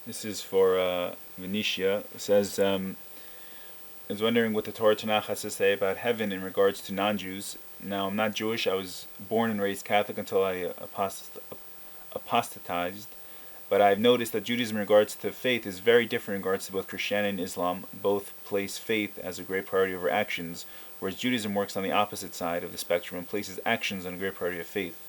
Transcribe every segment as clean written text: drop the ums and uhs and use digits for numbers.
This is for Venetia. It says, I was wondering what the Torah Tanakh has to say about heaven in regards to non-Jews. Now, I'm not Jewish. I was born and raised Catholic until I apostatized. But I've noticed that Judaism in regards to faith is very different in regards to both Christianity and Islam. Both place faith as a great priority over actions, whereas Judaism works on the opposite side of the spectrum and places actions on a great priority of faith.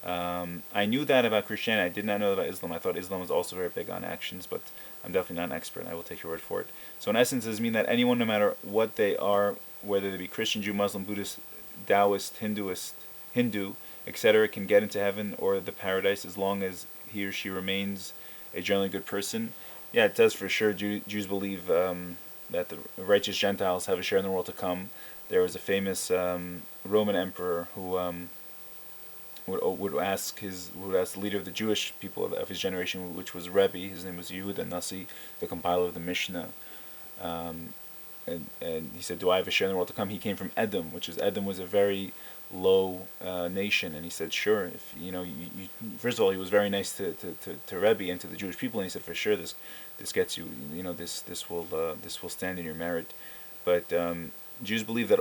I knew that about Christianity. I did not know about Islam. I thought Islam was also very big on actions, but I'm definitely not an expert. I will take your word for it. So, in essence, does it mean that anyone, no matter what they are, whether they be Christian, Jew, Muslim, Buddhist, Taoist, Hindu, etc., can get into heaven or the paradise as long as he or she remains a generally good person? Yeah, it does for sure. Jews believe that the righteous Gentiles have a share in the world to come. There was a famous Roman emperor who would ask the leader of the Jewish people of his generation, which was Rebbe. His name was Yehuda Nasi, the compiler of the Mishnah. Um, and he said, "Do I have a share in the world to come?" He came from Edom was a very low nation, and he said, "Sure. If first of all, he was very nice to Rebbe and to the Jewish people, and he said, for sure, this gets you, this will stand in your merit." But Jews believe that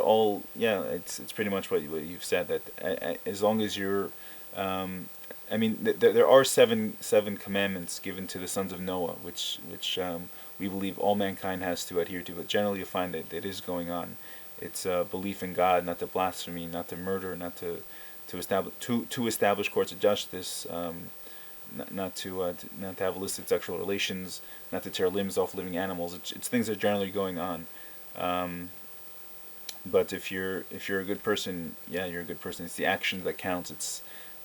it's pretty much what you've said, that as long as you're, there are seven commandments given to the sons of Noah, which we believe all mankind has to adhere to. But generally, you find that it is going on. It's belief in God, not to blasphemy, not to murder, not to establish courts of justice, not to have illicit sexual relations, not to tear limbs off living animals. It's things that are generally going on. Um, but if you're a good person, yeah, you're a good person. It's the action that counts.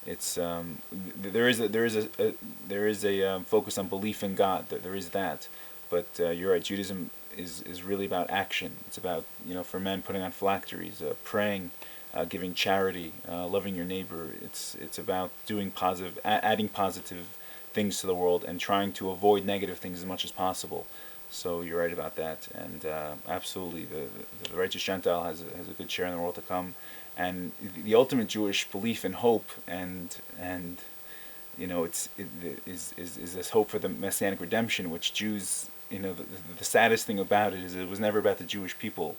There is a focus on belief in God. There is that, but you're right. Judaism is really about action. It's about, for men, putting on phylacteries, praying, giving charity, loving your neighbor. It's about doing positive, adding positive things to the world, and trying to avoid negative things as much as possible. So you're right about that, and absolutely, the righteous Gentile has a good share in the world to come, and the ultimate Jewish belief and hope, and is this hope for the messianic redemption, which Jews, the saddest thing about it is it was never about the Jewish people.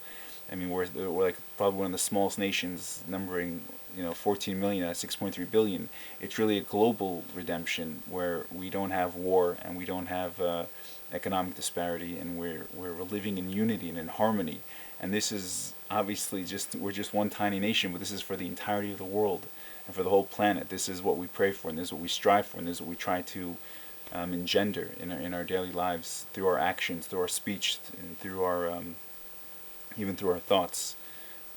I mean, we're like probably one of the smallest nations, numbering 14 million out of 6.3 billion. It's really a global redemption where we don't have war and we don't have economic disparity, and we're living in unity and in harmony. And this is obviously we're just one tiny nation, but this is for the entirety of the world and for the whole planet. This is what we pray for, and this is what we strive for, and this is what we try to engender in our daily lives through our actions, through our speech, and through our even through our thoughts,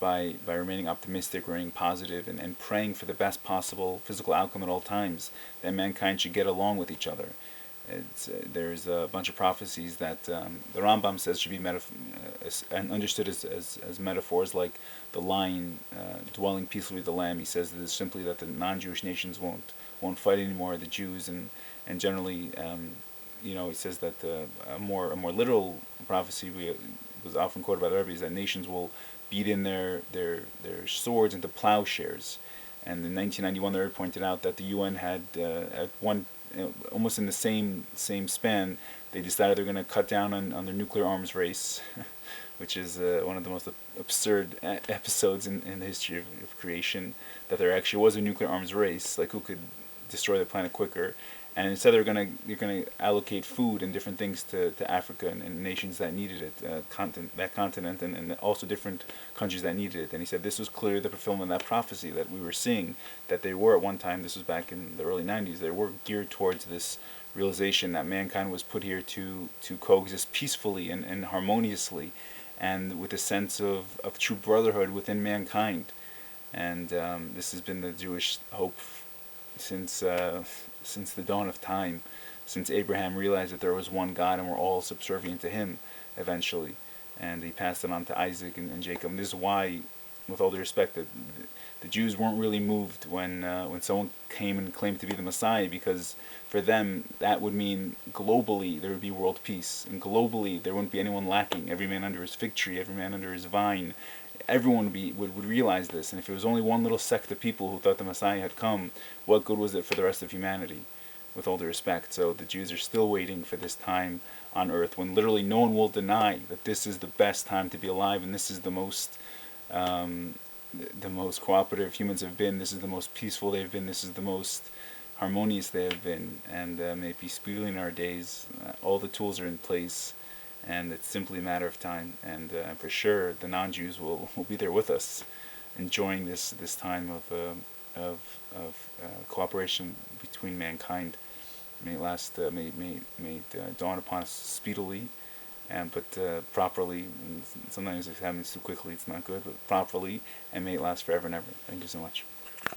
by remaining optimistic, remaining positive, and praying for the best possible physical outcome at all times, that mankind should get along with each other. There's a bunch of prophecies that the Rambam says should be understood as metaphors, like the lion dwelling peacefully with the lamb. He says that it's simply that the non-Jewish nations won't fight anymore, the Jews, and generally, he says that a more literal prophecy was often quoted by the rabbis, that nations will beat in their swords into plowshares. And in 1991, the Rebbe pointed out that the UN had at one almost in the same span, they decided they're going to cut down on their nuclear arms race, which is one of the most absurd episodes in the history of creation. That there actually was a nuclear arms race, like who could destroy the planet quicker. And instead, they're gonna allocate food and different things to Africa and nations that needed it, that continent, and also different countries that needed it. And he said this was clearly the fulfillment of that prophecy that we were seeing, that they were at one time. This was back in the early '90s. They were geared towards this realization that mankind was put here to coexist peacefully and harmoniously, and with a sense of true brotherhood within mankind. And this has been the Jewish hope since since the dawn of time, since Abraham realized that there was one God and we're all subservient to Him, eventually, and he passed it on to Isaac and Jacob. And this is why, with all due respect, that the Jews weren't really moved when someone came and claimed to be the Messiah, because for them that would mean globally there would be world peace, and globally there wouldn't be anyone lacking. Every man under his fig tree, every man under his vine. Everyone would realize this, and if it was only one little sect of people who thought the Messiah had come, what good was it for the rest of humanity? with all due respect. So the Jews are still waiting for this time on earth when literally no one will deny that this is the best time to be alive, and this is um, the most cooperative humans have been. This is the most peaceful they've been. This is the most harmonious they have been. And may it be speedily in our days. All the tools are in place, and it's simply a matter of time. And for sure, the non-Jews will be there with us, enjoying this time of cooperation between mankind. May it last. May it dawn upon us speedily, and but properly. And sometimes if it happens too quickly, it's not good. But properly, and may it last forever and ever. Thank you so much.